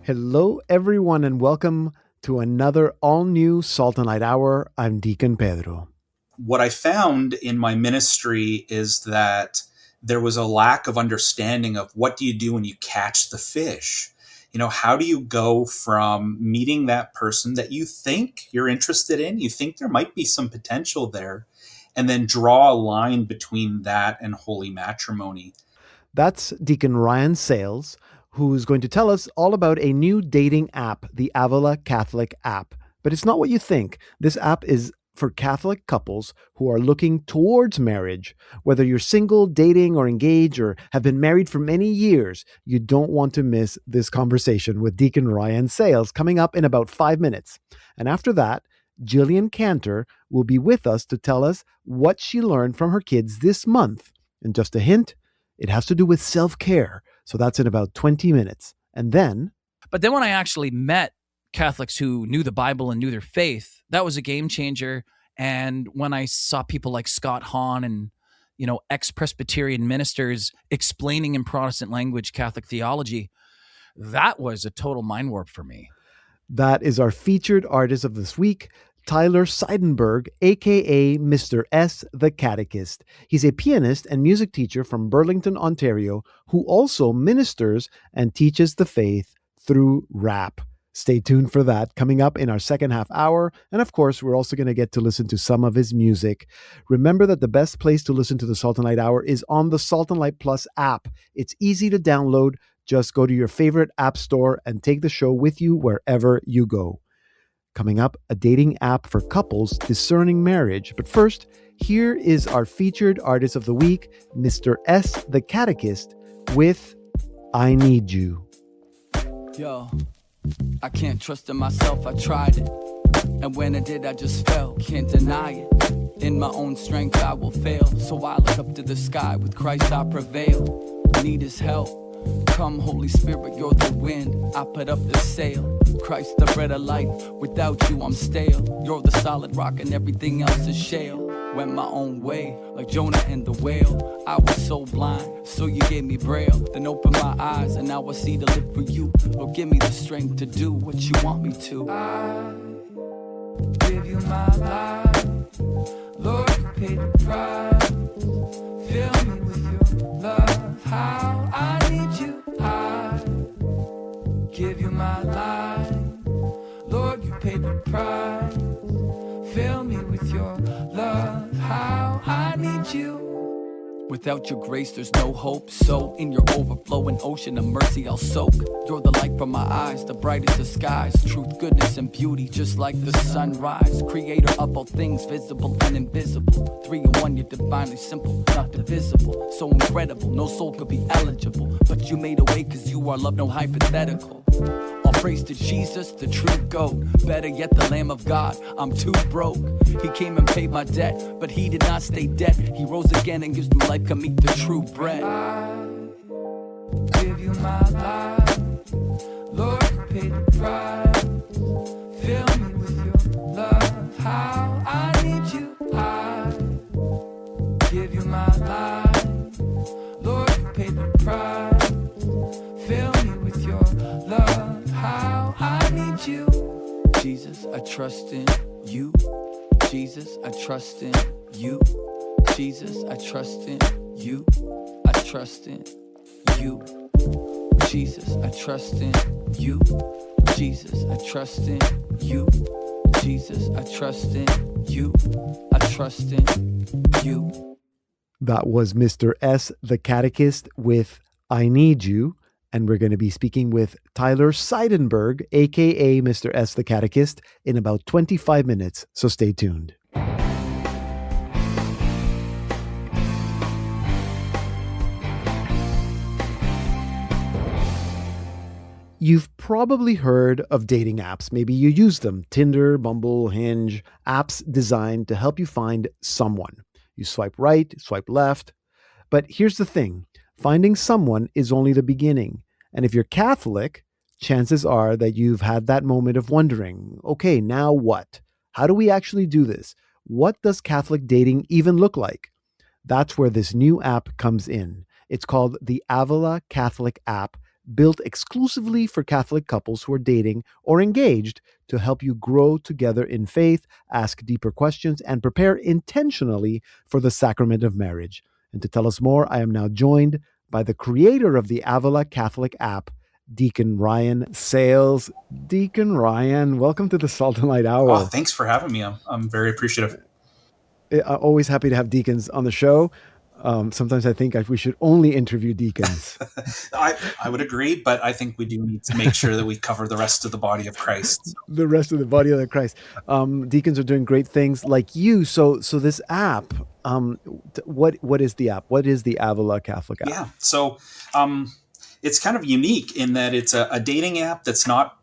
Hello, everyone, and welcome to another all-new Salt and Light Hour. I'm Deacon Pedro. What I found in my ministry is that there was a lack of understanding of what do you do when you catch the fish? How do you go from meeting that person that you think you're interested in, you think there might be some potential there, and then draw a line between that and holy matrimony? That's Deacon Ryan Sales, who's going to tell us all about a new dating app, the Avila Catholic app. But it's not what you think. This app is for Catholic couples who are looking towards marriage. Whether you're single, dating, or engaged, or have been married for many years, you don't want to miss this conversation with Deacon Ryan Sales coming up in about 5 minutes. And after that, Gillian Kantor will be with us to tell us what she learned from her kids this month. And just a hint, it has to do with self-care. So that's in about 20 minutes. And then... But then when I actually met Catholics who knew the Bible and knew their faith, that was a game changer. And when I saw people like Scott Hahn and, ex-Presbyterian ministers explaining in Protestant language Catholic theology, that was a total mind warp for me. That is our featured artist of this week, Tyler Seidenberg, a.k.a. Mr. S, the Catechist. He's a pianist and music teacher from Burlington, Ontario, who also ministers and teaches the faith through rap. Stay tuned for that coming up in our second half hour. And of course, we're also going to get to listen to some of his music. Remember that the best place to listen to the Salt and Light Hour is on the Salt and Light Plus app. It's easy to download. Just go to your favorite app store and take the show with you wherever you go. Coming up, a dating app for couples discerning marriage. But first, here is our featured artist of the week, Mr. S, the Catechist, with I Need You. Yo, I can't trust in myself, I tried it. And when I did, I just fell, can't deny it. In my own strength, I will fail. So I look up to the sky, with Christ I prevail. Need his help. Come, Holy Spirit, you're the wind. I put up the sail. Christ, the bread of life. Without you, I'm stale. You're the solid rock and everything else is shale. Went my own way, like Jonah and the whale. I was so blind, so you gave me braille. Then opened my eyes, and now I see to live for you. Lord, give me the strength to do what you want me to. I give you my life. Lord, you paid the price. Fill me with your love. How I need you. I give you my life. Lord, you paid the price. Fill me with your love. How I need you. Without your grace, there's no hope. So in your overflowing ocean of mercy, I'll soak. You're the light from my eyes, the brightest of skies. Truth, goodness, and beauty, just like the sunrise. Creator of all things, visible and invisible. 3 in 1, you're divinely simple, not divisible. So incredible, no soul could be eligible. But you made a way, cause you are love, no hypothetical. All praise to Jesus, the true goat. Better yet, the Lamb of God. I'm too broke. He came and paid my debt, but he did not stay dead. He rose again and gives new life. Come eat the true bread. I give you my life. Lord, you paid the price. Fill me with your love. How I need you. I give you my life. Lord, you paid the price. Fill me with your love. How I need you. Jesus, I trust in you. Jesus, I trust in you. Jesus, I trust in you. I trust in you. Jesus, I trust in you. Jesus, I trust in you. Jesus, I trust in you. I trust in you. That was Mr. S, the Catechist, with I Need You. And we're going to be speaking with Tyler Seidenberg, a.k.a. Mr. S, the Catechist, in about 25 minutes. So stay tuned. You've probably heard of dating apps. Maybe you use them. Tinder, Bumble, Hinge, apps designed to help you find someone. You swipe right, swipe left. But here's the thing. Finding someone is only the beginning. And if you're Catholic, chances are that you've had that moment of wondering, okay, now what? How do we actually do this? What does Catholic dating even look like? That's where this new app comes in. It's called the Avila Catholic app, built exclusively for Catholic couples who are dating or engaged to help you grow together in faith, ask deeper questions, and prepare intentionally for the sacrament of marriage. And to tell us more, I am now joined by the creator of the Avila Catholic app, Deacon Ryan Sales. Deacon Ryan, welcome to the Salt and Light Hour. Oh, thanks for having me. I'm very appreciative. I'm always happy to have deacons on the show. Sometimes I think we should only interview deacons. I would agree, but I think we do need to make sure that we cover the rest of the body of Christ. The rest of the body of Christ. Deacons are doing great things like you. So this app, what is the app? What is the Avila Catholic app? Yeah. So it's kind of unique in that it's a dating app that's not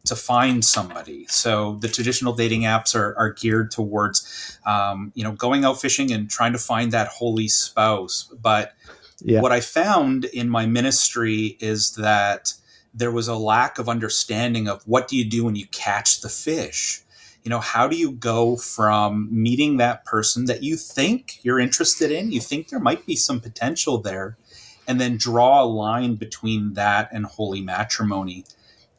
to find somebody. So the traditional dating apps are geared towards, going out fishing and trying to find that holy spouse. But what I found in my ministry is that there was a lack of understanding of what do you do when you catch the fish? How do you go from meeting that person that you think you're interested in, you think there might be some potential there, and then draw a line between that and holy matrimony?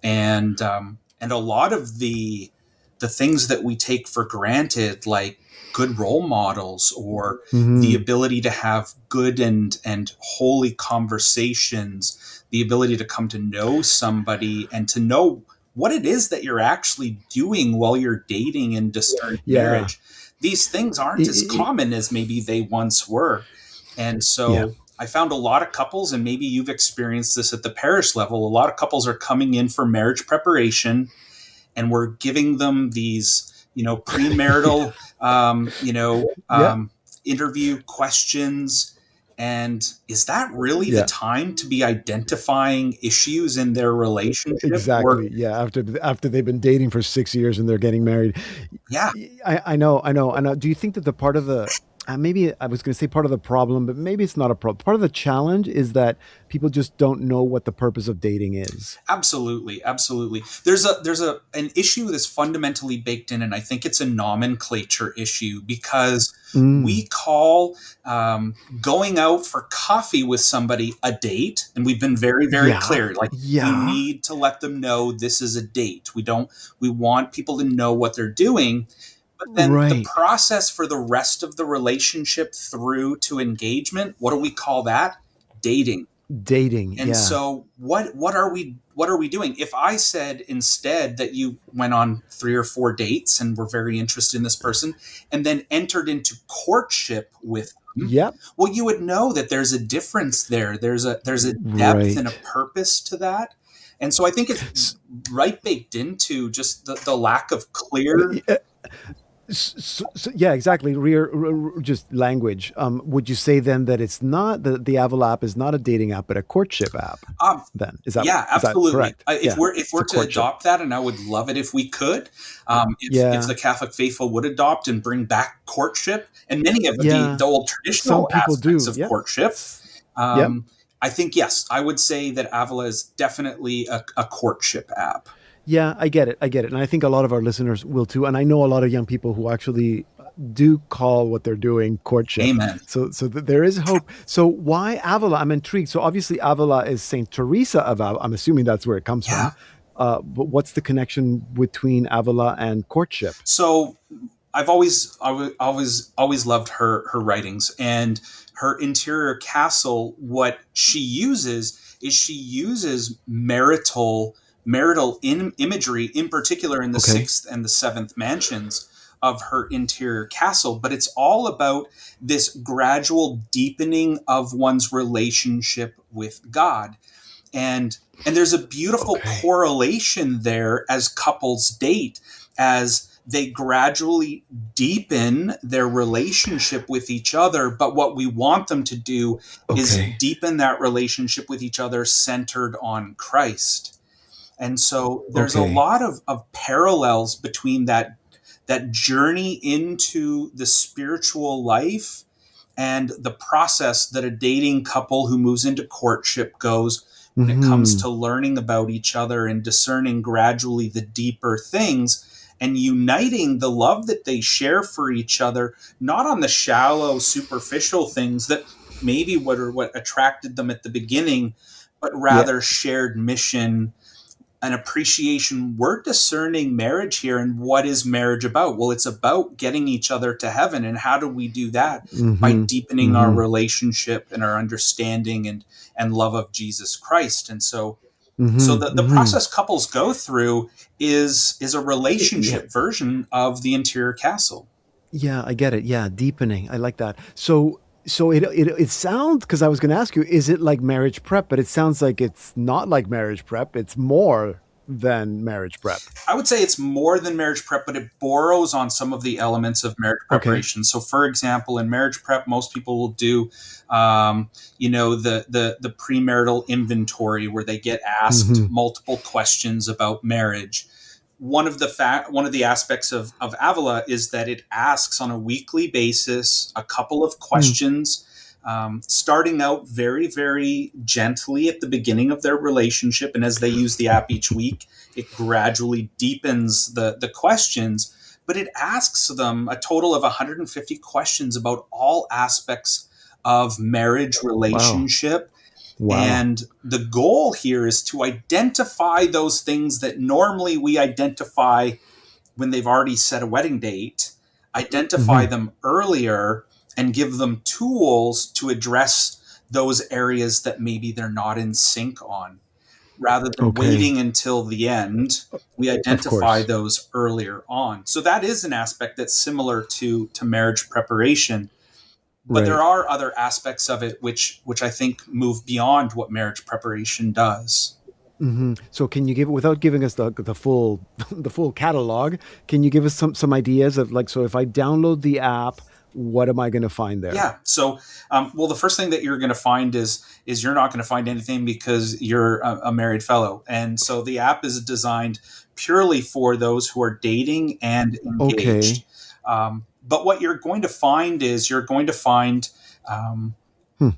And a lot of the things that we take for granted, like good role models or the ability to have good and holy conversations, the ability to come to know somebody and to know what it is that you're actually doing while you're dating and discerning marriage. These things aren't as common as maybe they once were. And so I found a lot of couples, and maybe you've experienced this at the parish level, a lot of couples are coming in for marriage preparation, and we're giving them these, premarital, interview questions. And is that really the time to be identifying issues in their relationship? Exactly. After they've been dating for 6 years and they're getting married. Yeah. I know. Do you think that the part of the maybe I was going to say part of the problem, but maybe it's not a problem. Part of the challenge is that people just don't know what the purpose of dating is. Absolutely. There's an issue that's fundamentally baked in, and I think it's a nomenclature issue because we call going out for coffee with somebody a date, and we've been very, very clear. Like we need to let them know this is a date. We want people to know what they're doing. But then the process for the rest of the relationship through to engagement, what do we call that? Dating. And so what are we doing? If I said instead that you went on 3 or 4 dates and were very interested in this person and then entered into courtship with them, well, you would know that there's a difference there. There's a depth and a purpose to that. And so I think it's baked into just the lack of clear... So, exactly. Just language. Would you say then that it's not the Avila app is not a dating app, but a courtship app? Then is that absolutely. Is that correct? If we're to adopt that, and I would love it if we could, if the Catholic faithful would adopt and bring back courtship, and many of the old traditional aspects of courtship. I think I would say that Avila is definitely a courtship app. Yeah, I get it. And I think a lot of our listeners will too. And I know a lot of young people who actually do call what they're doing courtship. Amen. So there is hope. So why Avila? I'm intrigued. So obviously Avila is Saint Teresa of Avila. I'm assuming that's where it comes from. But what's the connection between Avila and courtship? So I've always loved her writings and her interior castle. What she uses is marital imagery, in particular in the 6th and the 7th mansions of her interior castle. But it's all about this gradual deepening of one's relationship with God. And there's a beautiful correlation there as couples date, as they gradually deepen their relationship with each other. But what we want them to do is deepen that relationship with each other centered on Christ. And so there's a lot of parallels between that journey into the spiritual life and the process that a dating couple who moves into courtship goes when it comes to learning about each other and discerning gradually the deeper things and uniting the love that they share for each other, not on the shallow, superficial things that maybe what attracted them at the beginning, but rather shared mission, an appreciation. We're discerning marriage here. And what is marriage about? Well, it's about getting each other to heaven. And how do we do that? By deepening our relationship and our understanding and love of Jesus Christ. And so the process couples go through is a relationship version of the interior castle. Yeah, I get it. Yeah, deepening. I like that. So it sounds, because I was going to ask you, is it like marriage prep? But it sounds like it's not like marriage prep. It's more than marriage prep. I would say it's more than marriage prep, but it borrows on some of the elements of marriage preparation. So, for example, in marriage prep, most people will do, the premarital inventory, where they get asked multiple questions about marriage. One of the aspects of Avila is that it asks on a weekly basis a couple of questions, starting out very, very gently at the beginning of their relationship. And as they use the app each week, it gradually deepens the questions. But it asks them a total of 150 questions about all aspects of marriage relationship. Wow. And the goal here is to identify those things that normally we identify when they've already set a wedding date, identify them earlier, and give them tools to address those areas that maybe they're not in sync on. Rather than waiting until the end, we identify those earlier on. So that is an aspect that's similar to marriage preparation. But there are other aspects of it which I think move beyond what marriage preparation does. So can you give, without giving us the full catalog, can you give us some ideas of, like, so if I download the app, what am I going to find there? Yeah. So, the first thing that you're going to find is you're not going to find anything because you're a married fellow. And so the app is designed purely for those who are dating and engaged. But what you're going to find is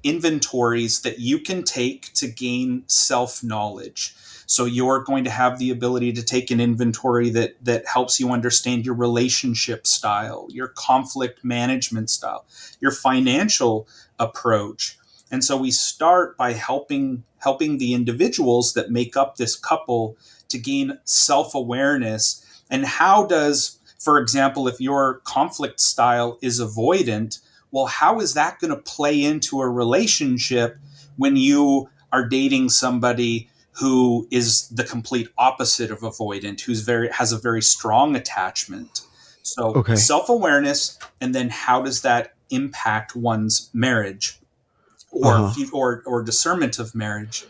inventories that you can take to gain self-knowledge. So you're going to have the ability to take an inventory that helps you understand your relationship style, your conflict management style, your financial approach. And so we start by helping the individuals that make up this couple to gain self-awareness. And how does, for example, if your conflict style is avoidant, well, how is that going to play into a relationship when you are dating somebody who is the complete opposite of avoidant, has a very strong attachment? So self-awareness, and then how does that impact one's marriage or discernment of marriage?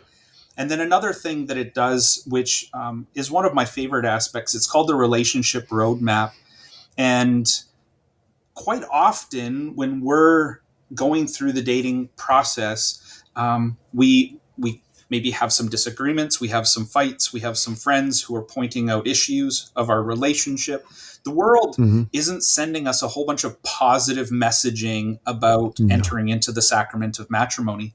And then another thing that it does, which is one of my favorite aspects, it's called the relationship roadmap. And quite often when we're going through the dating process, we maybe have some disagreements, we have some fights, we have some friends who are pointing out issues of our relationship. The world isn't sending us a whole bunch of positive messaging about entering into the sacrament of matrimony.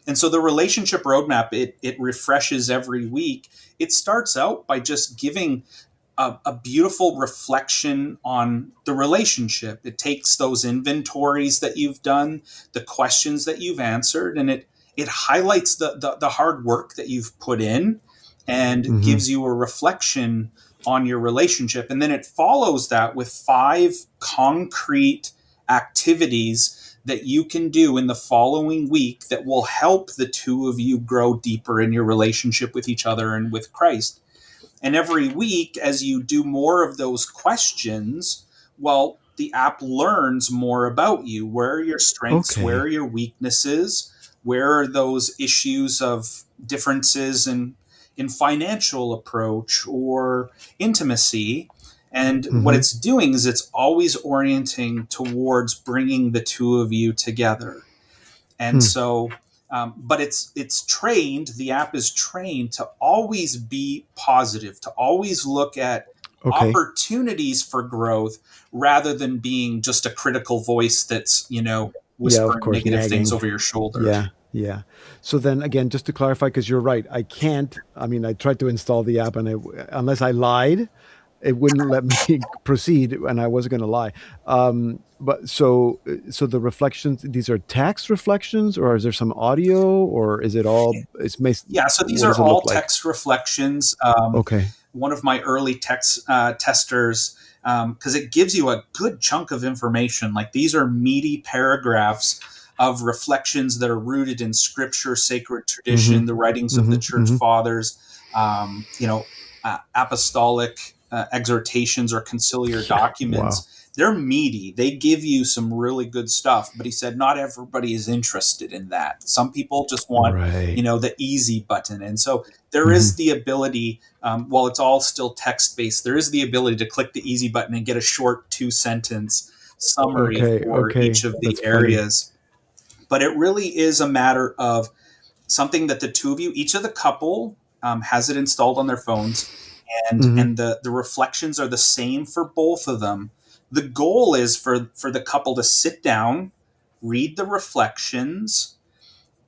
And so the relationship roadmap, it refreshes every week. It starts out by just giving a beautiful reflection on the relationship. It takes those inventories that you've done, the questions that you've answered, and it highlights the hard work that you've put in and gives you a reflection on your relationship. And then it follows that with 5 concrete activities that you can do in the following week that will help the two of you grow deeper in your relationship with each other and with Christ. And every week, as you do more of those questions, well, the app learns more about you. Where are your strengths? Where are your weaknesses? Where are those issues of differences in financial approach or intimacy? And what it's doing is it's always orienting towards bringing the two of you together. And so, but it's trained, the app is trained to always be positive, to always look at opportunities for growth rather than being just a critical voice that's, whispering negative things over your shoulder. Yeah. So then again, just to clarify, because you're right, I tried to install the app and unless I lied, it wouldn't let me proceed, and I wasn't going to lie. But so the reflections, these are text reflections, or is there some audio, or is it all? Yeah, so these What are does it all look like? text reflections. Okay. One of my early text testers, because it gives you a good chunk of information. Like these are meaty paragraphs of reflections that are rooted in scripture, sacred tradition, the writings of the church fathers, apostolic exhortations or conciliar documents. Wow. They're meaty. They give you some really good stuff. But he said not everybody is interested in that. Some people just want, Right. the easy button. And so there is the ability, while it's all still text-based, there is the ability to click the easy button and get a short 2-sentence summary for each of the That's areas. But it really is a matter of something that the two of you, each of the couple, has it installed on their phones, and the reflections are the same for both of them. The goal is for the couple to sit down, read the reflections,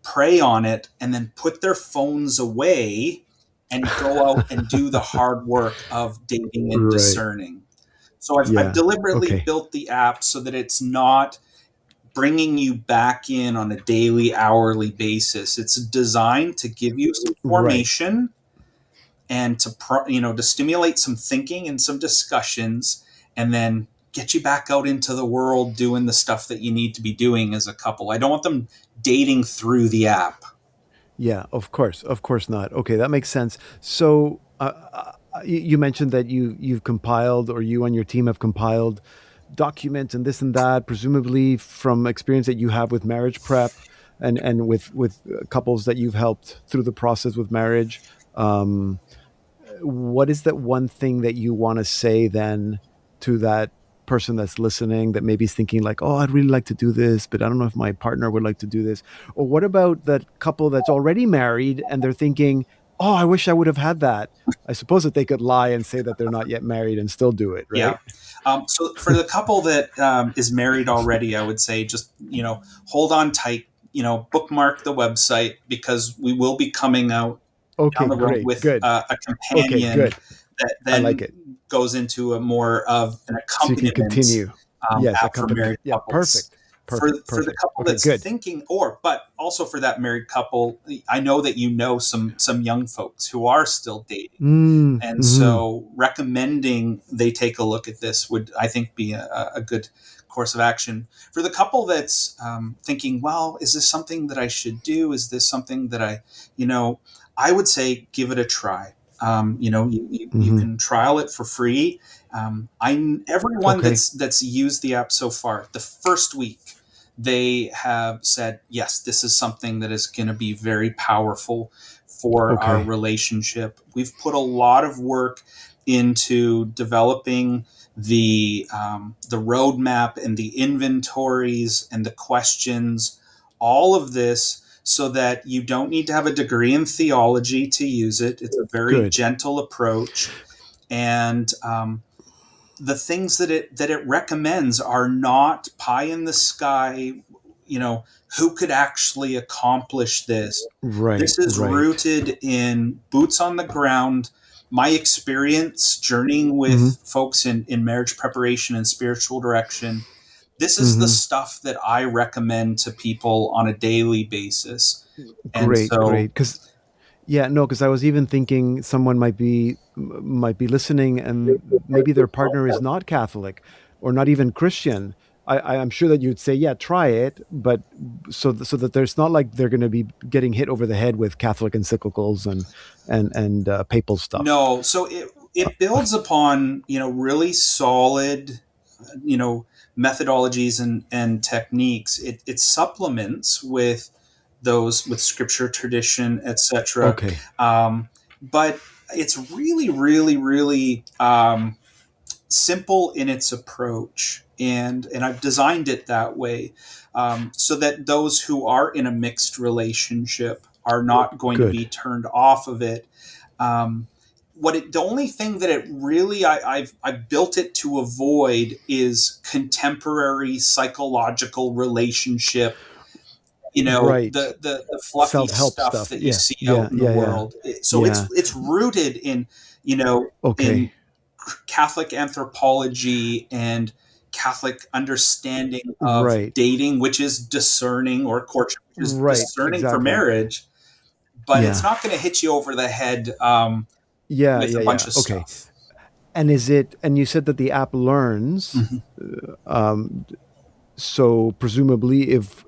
pray on it, and then put their phones away and go out and do the hard work of dating and discerning. So I've deliberately built the app so that it's not bringing you back in on a daily, hourly basis. It's designed to give you some formation and to stimulate some thinking and some discussions, and then get you back out into the world doing the stuff that you need to be doing as a couple. I don't want them dating through the app. Yeah, of course not. Okay, that makes sense. So you mentioned that you've compiled, or you and your team have compiled documents and this and that, presumably from experience that you have with marriage prep and with couples that you've helped through the process with marriage. What is that one thing that you want to say then to that person that's listening that maybe is thinking like, oh, I'd really like to do this, but I don't know if my partner would like to do this? Or what about that couple that's already married and they're thinking, oh, I wish I would have had that? I suppose that they could lie and say that they're not yet married and still do it, right? Yeah. So for the couple that is married already, I would say just, hold on tight, bookmark the website, because we will be coming out down the road with a companion that then goes into a more of an accompaniment. So you can continue. App for married couples. Perfect. For the couple that's thinking, but also for that married couple, I know that some young folks who are still dating, and so recommending they take a look at this would, I think, be a good course of action. For the couple that's thinking, well, is this something that I should do? Is this something that I would say give it a try. You can trial it for free. Everyone that's used the app so far, the first week, they have said, yes, this is something that is going to be very powerful for our relationship. We've put a lot of work into developing the roadmap and the inventories and the questions, all of this, so that you don't need to have a degree in theology to use it. It's a very gentle approach. And the things that it recommends are not pie in the sky, who could actually accomplish this. This is rooted in boots on the ground, my experience journeying with folks in marriage preparation and spiritual direction. This is the stuff that I recommend to people on a daily basis. Great. Because I was even thinking someone might be listening and maybe their partner is not Catholic or not even Christian. I'm sure that you'd say, yeah, try it, but so that there's not like they're going to be getting hit over the head with Catholic encyclicals and papal stuff. No, so it builds upon really solid methodologies and techniques. It supplements with those, with scripture, tradition, etc. But it's really, really, really simple in its approach, and I've designed it that way so that those who are in a mixed relationship are not going to be turned off of it. The only thing that it really I've built it to avoid is contemporary psychological relationship, the fluffy self-help stuff that you see out in the world. So it's rooted in in Catholic anthropology and Catholic understanding of Right. dating, which is discerning, or courtship, which is Right. discerning for Exactly. marriage, but it's Yeah. not going to hit you over the head Yeah. with Yeah. a bunch Yeah. of Okay. stuff. And you said that the app learns. Mhm. Um, so presumably, if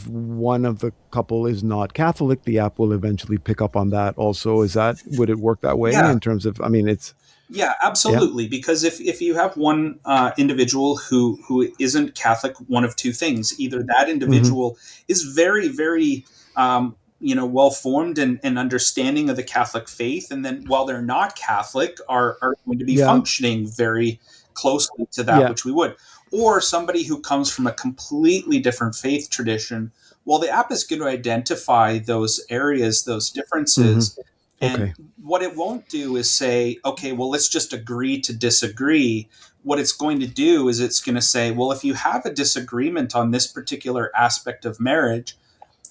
one of the couple is not Catholic, the app will eventually pick up on that. Also, would it work that way Yeah. in terms of? I mean, it's Yeah, absolutely. Because if you have one individual who isn't Catholic, one of two things: either that Mhm. individual is very, very well formed and understanding of the Catholic faith, and then while they're not Catholic, are going to be Yeah. functioning very closely to that Yeah. which we would, or somebody who comes from a completely different faith tradition. Well, the app is going to identify those areas, those Mhm. differences, and Okay. what it won't do is say, okay, well, let's just agree to disagree. What it's going to do is it's going to say, well, if you have a disagreement on this particular aspect of marriage,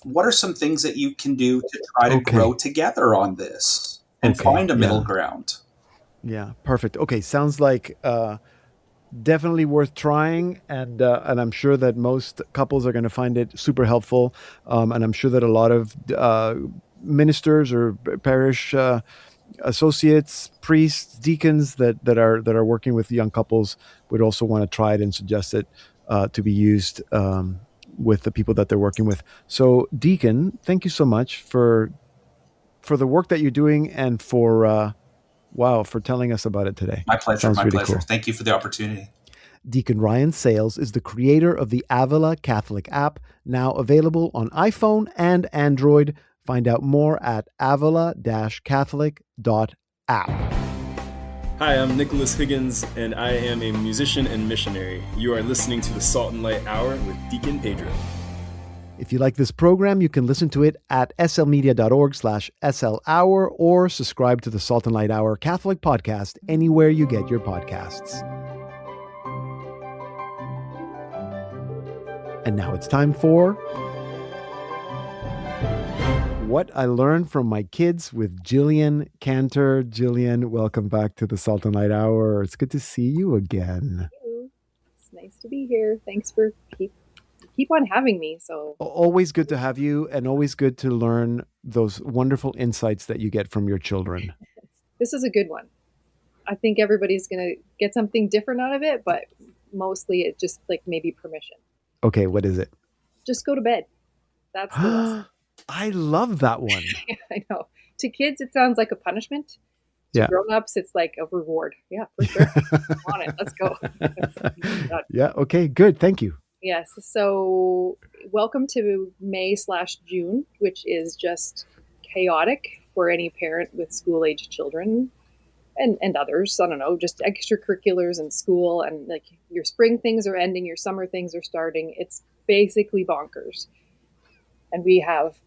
what are some things that you can do to try to grow Okay. together on this and Okay. find a middle Yeah. ground? Yeah. Perfect. Okay. Sounds like definitely worth trying, and I'm sure that most couples are going to find it super helpful, and I'm sure that a lot of ministers or parish associates, priests, deacons that are working with young couples would also want to try it and suggest it to be used with the people that they're working with. So, Deacon, thank you so much for the work that you're doing and for for telling us about it today. My pleasure. Sounds My really pleasure. cool. Thank you for the opportunity. Deacon Ryan Sales is the creator of the Avila Catholic app, now available on iPhone and Android. Find out more at avila-catholic.app. Hi, I'm Nicholas Higgins, and I am a musician and missionary. You are listening to the Salt and Light Hour with Deacon Pedro. If you like this program, you can listen to it at slmedia.org/SLHour or subscribe to the Salt and Light Hour Catholic podcast anywhere you get your podcasts. And now it's time for What I Learned from My Kids with Gillian Kantor. Gillian, welcome back to the Salt and Light Hour. It's good to see you again. It's nice to be here. Thanks for keep on having me. So Always good to have you, and always good to learn those wonderful insights that you get from your children. this is a good one. I think everybody's going to get something different out of it, but mostly it's just like maybe permission. Okay, what is it? Just go to bed. That's the lesson. I love that one. I know. To kids, it sounds like a punishment. To Yeah. grown-ups, it's like a reward. Yeah, for sure. On it. Let's go. Yeah. Okay, good. Thank you. Yes. So welcome to May/June, which is just chaotic for any parent with school-age children and others. I don't know, just extracurriculars in school, and like your spring things are ending, your summer things are starting. It's basically bonkers. And we have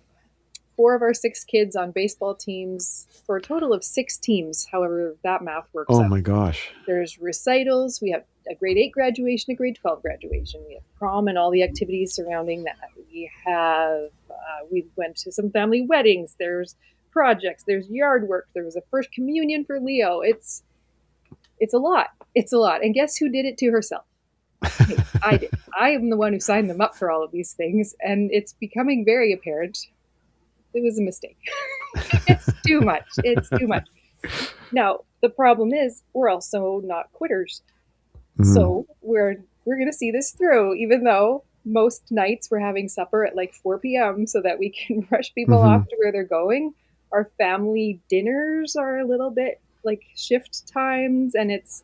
4 of our 6 kids on baseball teams for a total of 6 teams, however that math works Oh out. my gosh. There's recitals. We have a grade 8 graduation, a grade 12 graduation. We have prom and all the activities surrounding that. We went to some family weddings. There's projects. There's yard work. There was a first communion for Leo. It's a lot. It's a lot. And guess who did it to herself? I did. I am the one who signed them up for all of these things, and it's becoming very apparent it was a mistake. It's too much. It's too much. Now, the problem is we're also not quitters. Mhm. So we're going to see this through, even though most nights we're having supper at like 4 p.m. so that we can rush people off to where they're going. Our family dinners are a little bit like shift times, and it's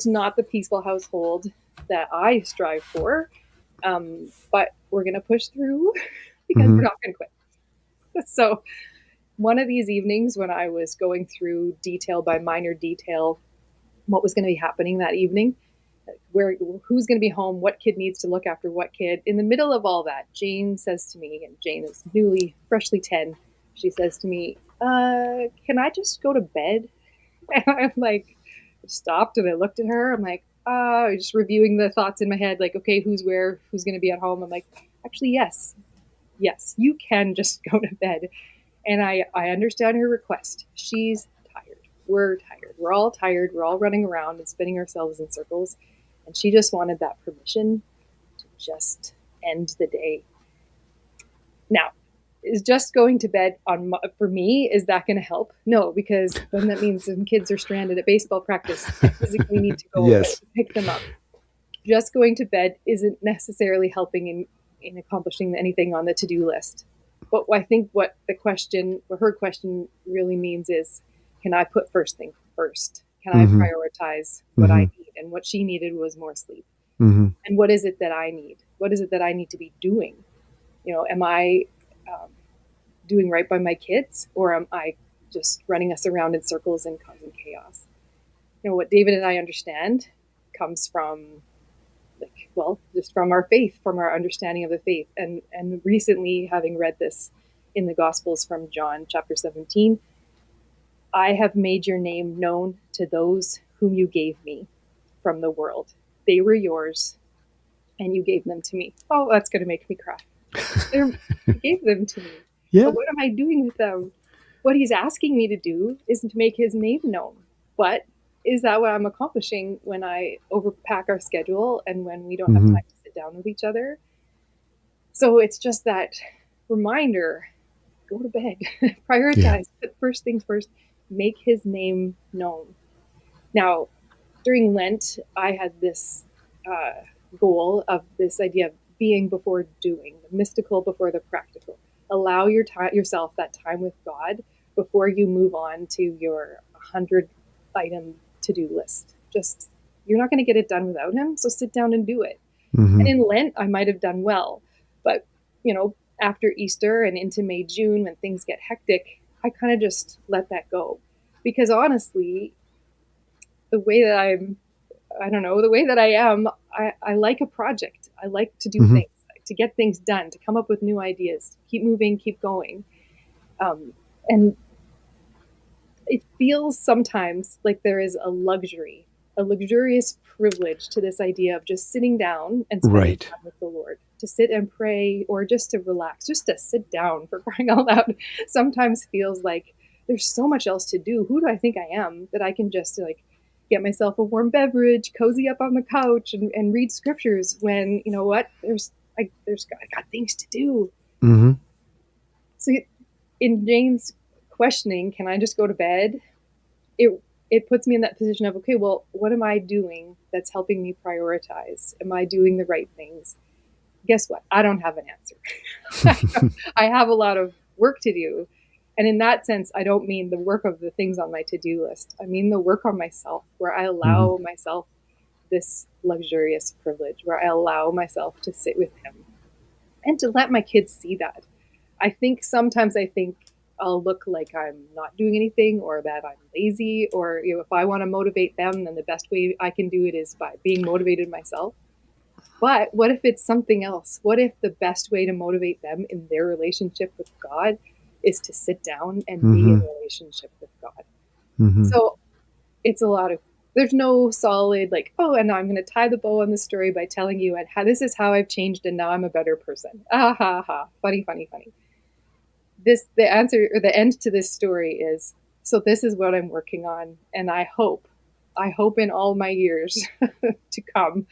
not the peaceful household that I strive for. But we're going to push through because we're not going to quit. So one of these evenings when I was going through detail by minor detail what was going to be happening that evening, who's going to be home, what kid needs to look after what kid, in the middle of all that, Jane says to me, and Jane is freshly 10, she says to me, can I just go to bed? And I'm like, stopped and I looked at her. I'm like, just reviewing the thoughts in my head, like, okay, who's where, who's going to be at home? I'm like, actually, yes, you can just go to bed. And I understand her request. She's tired. we're tired. We're all tired. We're all running around and spinning ourselves in circles. And she just wanted that permission to just end the day. Now, is just going to bed for me, is that going to help? No, because then that means some kids are stranded at baseball practice. I physically need to go Yes. pick them up. Just going to bed isn't necessarily helping in accomplishing anything on the to-do list. But I think what her question really means is, can I put first thing first? Can I prioritize what I need? And what she needed was more sleep. And what is it that I need? What is it that I need to be doing? Am I doing right by my kids, or am I just running us around in circles and causing chaos? What David and I understand comes from just from our faith, from our understanding of the faith. And recently, having read this in the Gospels from John chapter 17, I have made your name known to those whom you gave me from the world. They were yours, and you gave them to me. Oh, that's going to make me cry. You gave them to me. Yeah. But what am I doing with them? What he's asking me to do is to make his name known. But is that what I'm accomplishing when I overpack our schedule and when we don't have time to sit down with each other? So it's just that reminder, go to bed, prioritize, put first things first, make his name known. Now, during Lent, I had this goal of this idea of being before doing, the mystical before the practical. Allow yourself that time with God before you move on to your 100-item to-do list. Just, you're not going to get it done without him, so sit down and do it. And in Lent, I might have done well, but after Easter and into May, June, when things get hectic, I kind of just let that go, because honestly, the way that I am, I like a project. I like to do things, to get things done, to come up with new ideas, keep moving, keep going. And it feels sometimes like there is a luxurious privilege to this idea of just sitting down and spending time with the Lord, to sit and pray, or just to relax, just to sit down, for crying out loud. Sometimes feels like there's so much else to do. Who do I think I am that I can just get myself a warm beverage, cozy up on the couch, and read scriptures when, I got things to do. So in Jane's questioning, can I just go to bed? It puts me in that position of, okay, well, what am I doing that's helping me prioritize? Am I doing the right things? Guess what? I don't have an answer. I have a lot of work to do. And in that sense, I don't mean the work of the things on my to-do list. I mean the work on myself, where I allow myself this luxurious privilege, where I allow myself to sit with him and to let my kids see that. I think sometimes I'll look like I'm not doing anything, or that I'm lazy, or if I want to motivate them, then the best way I can do it is by being motivated myself. But what if it's something else? What if the best way to motivate them in their relationship with God is to sit down and be in relationship with God? So it's there's no solid and I'm going to tie the bow on the story by telling you this is how I've changed and now I'm a better person. Ah ha ha. Funny. The answer, or the end to this story is, so this is what I'm working on. And I hope in all my years to come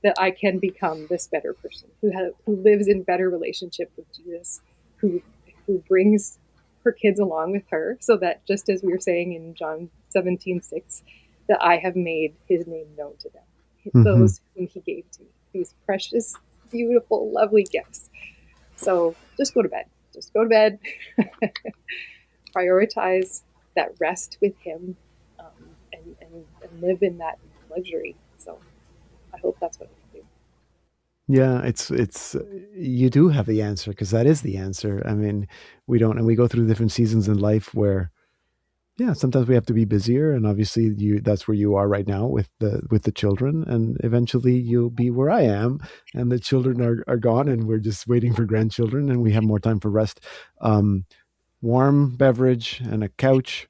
that I can become this better person who lives in better relationship with Jesus, who brings her kids along with her, so that just as we were saying in John 17:6, that I have made his name known to them, those whom he gave to me, these precious, beautiful, lovely gifts. So just go to bed. Just go to bed, prioritize that rest with him, and live in that luxury. So I hope that's what we do. Yeah, it's you do have the answer, because that is the answer. I mean, we go through different seasons in life where, sometimes we have to be busier, and obviously that's where you are right now with the children, and eventually you'll be where I am, and the children are gone, and we're just waiting for grandchildren, and we have more time for rest. Warm beverage and a couch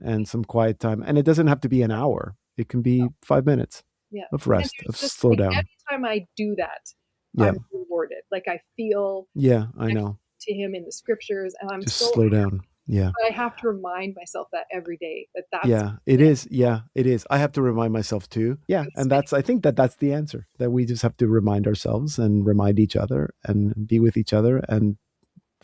and some quiet time, and it doesn't have to be an hour. It can be 5 minutes of rest, of slow down. Anytime I do that, I'm rewarded. I feel I know, to him in the scriptures, and I'm just slow down. Yeah. But I have to remind myself that every day that's Yeah, it is. Yeah, it is. I have to remind myself too. Yeah. And I think that's the answer, that we just have to remind ourselves and remind each other and be with each other and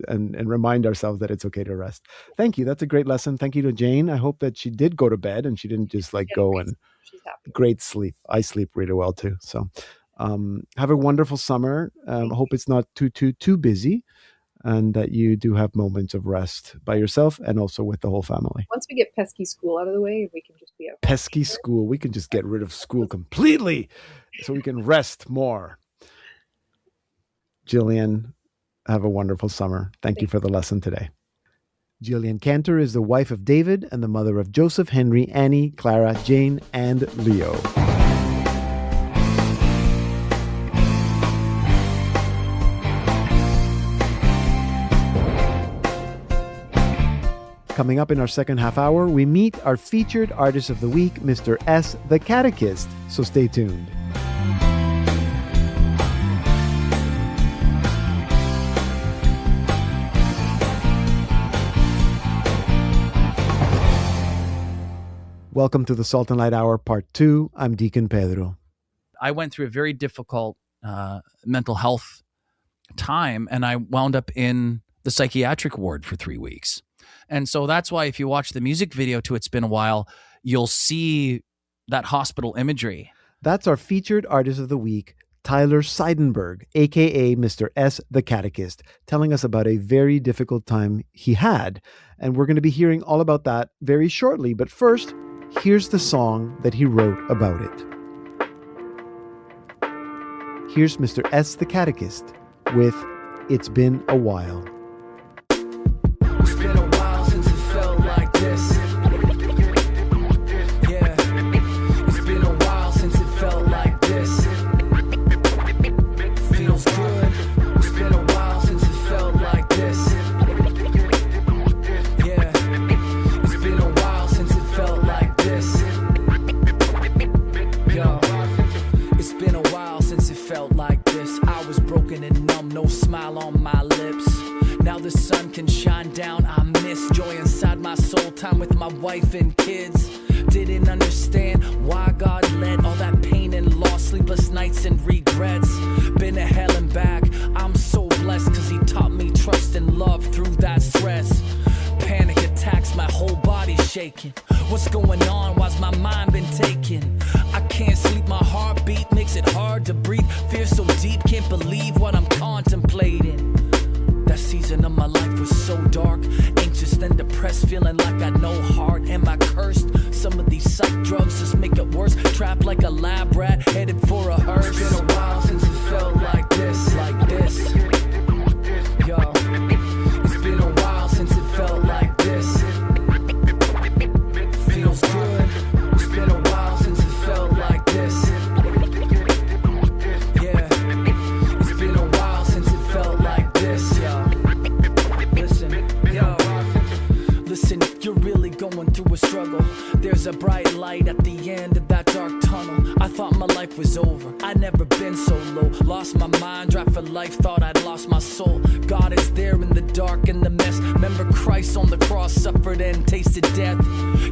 remind ourselves that it's okay to rest. Thank you. That's a great lesson. Thank you to Jane. I hope that she did go to bed and she didn't just like go and she's happy. Great sleep. I sleep really well too. So have a wonderful summer. Hope it's not too busy, and that you do have moments of rest by yourself and also with the whole family. Once we get pesky school out of the way, we can just be at home. Pesky school. We can just get rid of school completely so we can rest more. Gillian, have a wonderful summer. Thank you for the lesson today. Gillian Kantor is the wife of David and the mother of Joseph, Henry, Annie, Clara, Jane, and Leo. Coming up in our second half hour, we meet our featured artist of the week, Mr. S, the Catechist. So stay tuned. Welcome to the Salt and Light Hour, Part 2. I'm Deacon Pedro. I went through a very difficult mental health time, and I wound up in the psychiatric ward for 3 weeks. And so that's why if you watch the music video to It's Been a While, you'll see that hospital imagery. That's our featured artist of the week, Tyler Seidenberg, a.k.a. Mr. S, the Catechist, telling us about a very difficult time he had. And we're going to be hearing all about that very shortly. But first, here's the song that he wrote about it. Here's Mr. S, the Catechist, with It's Been a While. It's been a while since it felt like this. Yeah, it's been a while since it felt like this. Feels good. It's been a while since it felt like this. Yeah, it's been a while since it felt like this. Yo, it's been a while since it felt like this. I was broken and numb, no smile on my lips. Now the sun can shine down, I miss joy inside my soul, time with my wife and kids. Didn't understand why God let all that pain and loss, sleepless nights and regrets. Been to hell and back, I'm so blessed, cause he taught me trust and love through that stress. Panic attacks, my whole body shaking. What's going on, why's my mind been taken? I can't sleep, my heartbeat makes it hard to breathe. Fear so deep, can't believe what I'm contemplating. That season of my life was so dark, anxious and depressed, feeling like I had no heart. Am I cursed? Some of these psych drugs just make it worse. Trapped like a lab rat, headed for a hearse. It's been a while since it felt like this, like this. Yo, it's been a while since it felt like this. Feels good. It's been a while since it felt like this. Yeah, it's been a while since it felt like this. Listen, you're really going through a struggle. There's a bright light at the end of that dark tunnel. I thought my life was over, I'd never been so low. Lost my mind, drive for life, thought I'd lost my soul. God is there in the dark and the mess. Remember Christ on the cross, suffered and tasted death.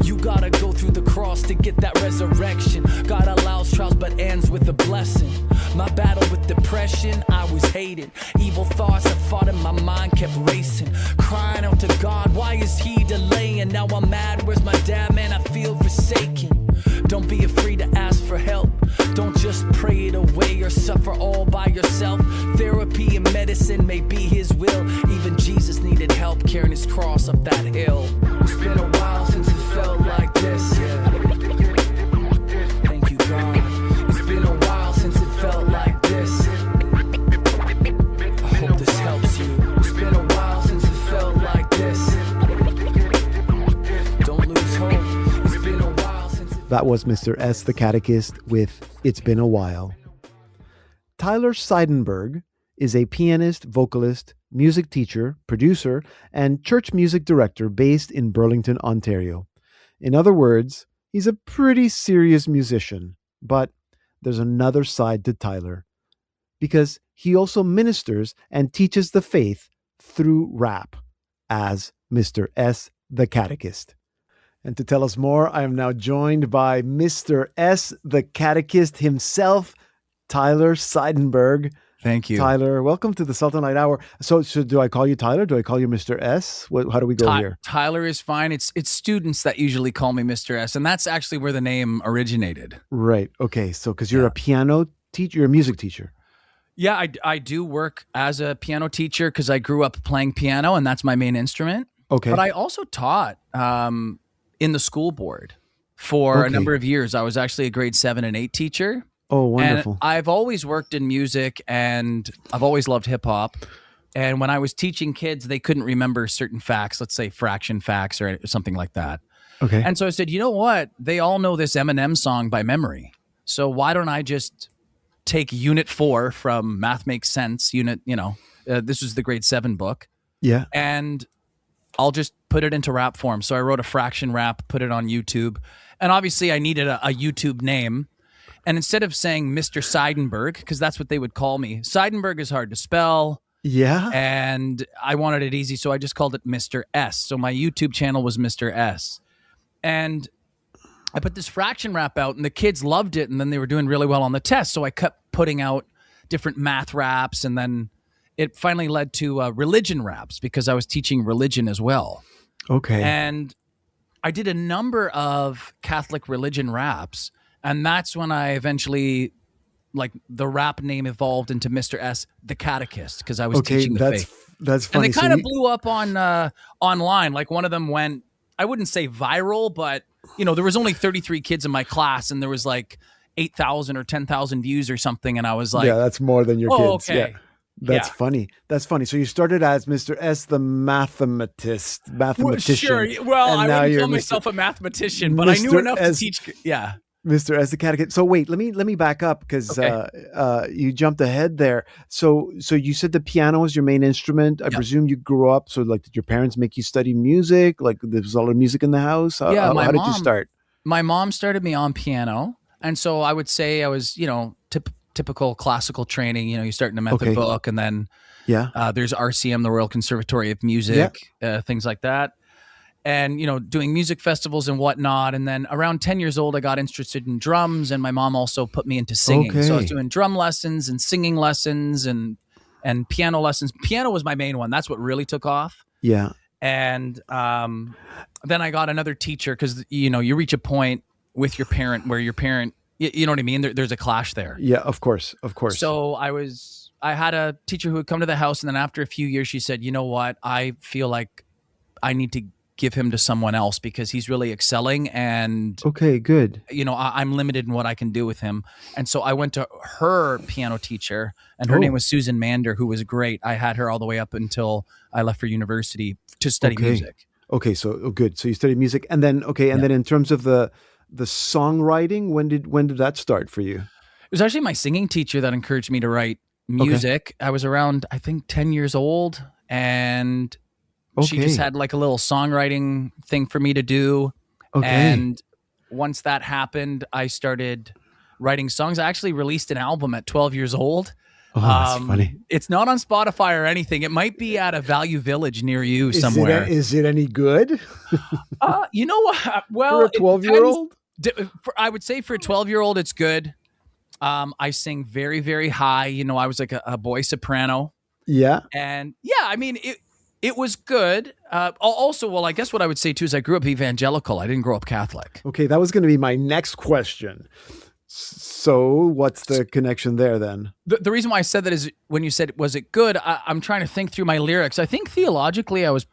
You gotta go through the cross to get that resurrection. God allows trials but ends with a blessing. My battle with depression, I was hated. Evil thoughts I fought in my mind kept racing. Crying out to God, why is he delaying? Now I'm mad, where's my dad? Man, I feel forsaken. Don't be afraid to ask for help. Don't just pray it away or suffer all by yourself. Therapy and medicine may be his will. Even Jesus needed help carrying his cross up that hill. It's been a while since it felt like this, yeah. Thank you, God. It's been a while since it felt like this. I hope this helps you. It's been a while since it felt like this. Don't lose hope. It's been a while since it... That was Mr. S, the Catechist, with It's Been a While. Tyler Seidenberg is a pianist, vocalist, music teacher, producer, and church music director based in Burlington, Ontario. In other words, he's a pretty serious musician, but there's another side to Tyler, because he also ministers and teaches the faith through rap as Mr. S, the Catechist. And to tell us more, I am now joined by Mr. S, the Catechist himself, Tyler Seidenberg. Thank you. Tyler, welcome to the Sultan Light Hour. So do I call you Tyler? Do I call you Mr. S? How do we go here? Tyler is fine. It's students that usually call me Mr. S, and that's actually where the name originated. Right. Okay. So because you're a piano teacher, you're a music teacher. Yeah, I do work as a piano teacher because I grew up playing piano, and that's my main instrument. Okay. But I also taught in the school board for a number of years. I was actually a grade 7 and 8 teacher. Oh, wonderful. And I've always worked in music, and I've always loved hip hop. And when I was teaching kids, they couldn't remember certain facts, let's say fraction facts or something like that. Okay. And so I said, you know what? They all know this Eminem song by memory. So why don't I just take Unit 4 from Math Makes Sense, this was the grade 7 book. Yeah. And I'll just put it into rap form. So I wrote a fraction rap, put it on YouTube. And obviously I needed a YouTube name. And instead of saying Mr. Seidenberg, because that's what they would call me, Seidenberg is hard to spell. Yeah. And I wanted it easy, so I just called it Mr. S. So my YouTube channel was Mr. S. And I put this fraction rap out, and the kids loved it, and then they were doing really well on the test. So I kept putting out different math raps, and then it finally led to religion raps because I was teaching religion as well. Okay. And I did a number of Catholic religion raps, and that's when I eventually, the rap name evolved into Mr. S, the Catechist, because I was teaching the faith. That's funny. And they kind of blew up on online. Like one of them went, I wouldn't say viral, but there was only 33 kids in my class, and there was 8,000 or 10,000 views or something. And I was like, yeah, that's more than your kids. Okay. Yeah. That's funny. That's funny. So you started as Mr. S, the mathematician. Sure. Well, I wouldn't call myself a mathematician, but I knew enough to teach. Yeah. Mr. S, the Catechist. So wait, let me back up because you jumped ahead there. So you said the piano is your main instrument. I presume you grew up. So did your parents make you study music? There was all the music in the house. How did you start? My mom started me on piano, and so I would say I was, typical classical training. You start in a method book, and then there's RCM, the Royal Conservatory of Music, things like that. And, doing music festivals and whatnot. And then around 10 years old, I got interested in drums, and my mom also put me into singing. So I was doing drum lessons and singing lessons and piano lessons. Piano was my main one. That's what really took off. Yeah. And then I got another teacher because, you reach a point with your parent where your parent, you know what I mean? There's a clash there. Yeah, of course. So I had a teacher who would come to the house, and then after a few years, she said, you know what? I feel like I need to give him to someone else because he's really excelling, and okay, good. I'm limited in what I can do with him. And so I went to her piano teacher, and her name was Susan Mander, who was great. I had her all the way up until I left for university to study music. Okay, so good. So you studied music, and then then in terms of the songwriting, when did that start for you? It was actually my singing teacher that encouraged me to write music. I was around, I think, 10 years old, and she just had a little songwriting thing for me to do. Okay. And once that happened, I started writing songs. I actually released an album at 12 years old. Oh, that's funny. It's not on Spotify or anything. It might be at a Value Village near you somewhere. Is it any good? You know what? Well, for a 12-year-old? I would say for a 12-year-old, it's good. I sing very, very high. I was like a boy soprano. Yeah. And I mean, it was good. Also, I guess what I would say too is I grew up evangelical. I didn't grow up Catholic. Okay, that was going to be my next question. So what's the connection there then? The reason why I said that is when you said, was it good? I'm trying to think through my lyrics. I think theologically I was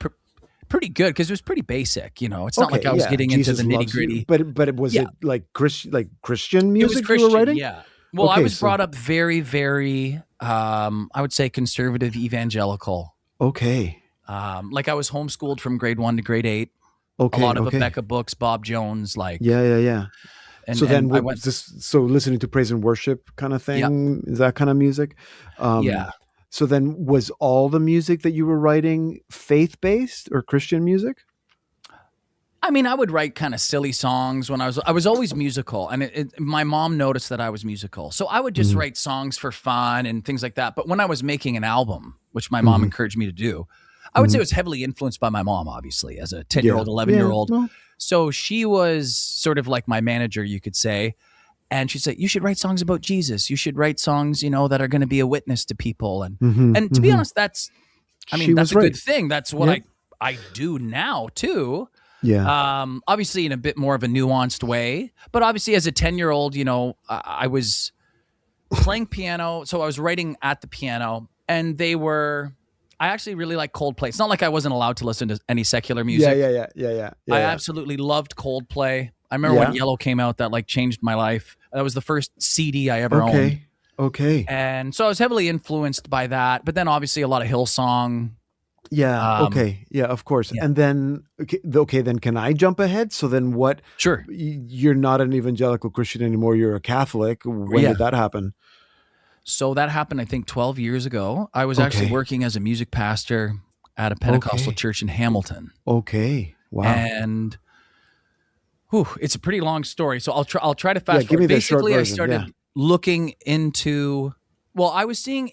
pretty good because it was pretty basic. It's not like I was getting Jesus into the nitty gritty. But was it like Christian music Christian, you were writing? Yeah. Well, I was brought up very, very, I would say conservative evangelical. Okay. I was homeschooled from grade 1 to grade 8. Okay. A lot of Rebecca books, Bob Jones, Yeah. And, so then I went listening to praise and worship kind of thing, is that kind of music? Yeah. So then was all the music that you were writing faith-based or Christian music? I mean, I would write kind of silly songs when I was always musical, and my mom noticed that I was musical. So I would just write songs for fun and things like that. But when I was making an album, which my mom encouraged me to do, I would say it was heavily influenced by my mom, obviously, as a 10-year-old, 11-year-old. Well, So she was sort of like my manager, you could say. And she said, you should write songs about Jesus. You should write songs, that are going to be a witness to people. And to be honest, that's a good thing. That's what I do now too. Yeah. Obviously in a bit more of a nuanced way, but obviously as a 10-year-old, I was playing piano. So I was writing at the piano, and I actually really like Coldplay. It's not like I wasn't allowed to listen to any secular music. Yeah. I absolutely loved Coldplay. I remember when Yellow came out, that like changed my life. That was the first CD I ever owned. Okay. And so I was heavily influenced by that. But then obviously a lot of Hillsong. Yeah. Okay. Yeah, of course. Yeah. And then, then can I jump ahead? So then what? Sure. You're not an evangelical Christian anymore. You're a Catholic. When did that happen? So that happened, I think, 12 years ago. I was actually working as a music pastor at a Pentecostal church in Hamilton. Okay. Wow. And it's a pretty long story. So I'll try to fast give forward. me the short Basically, version. I started looking into, I was seeing,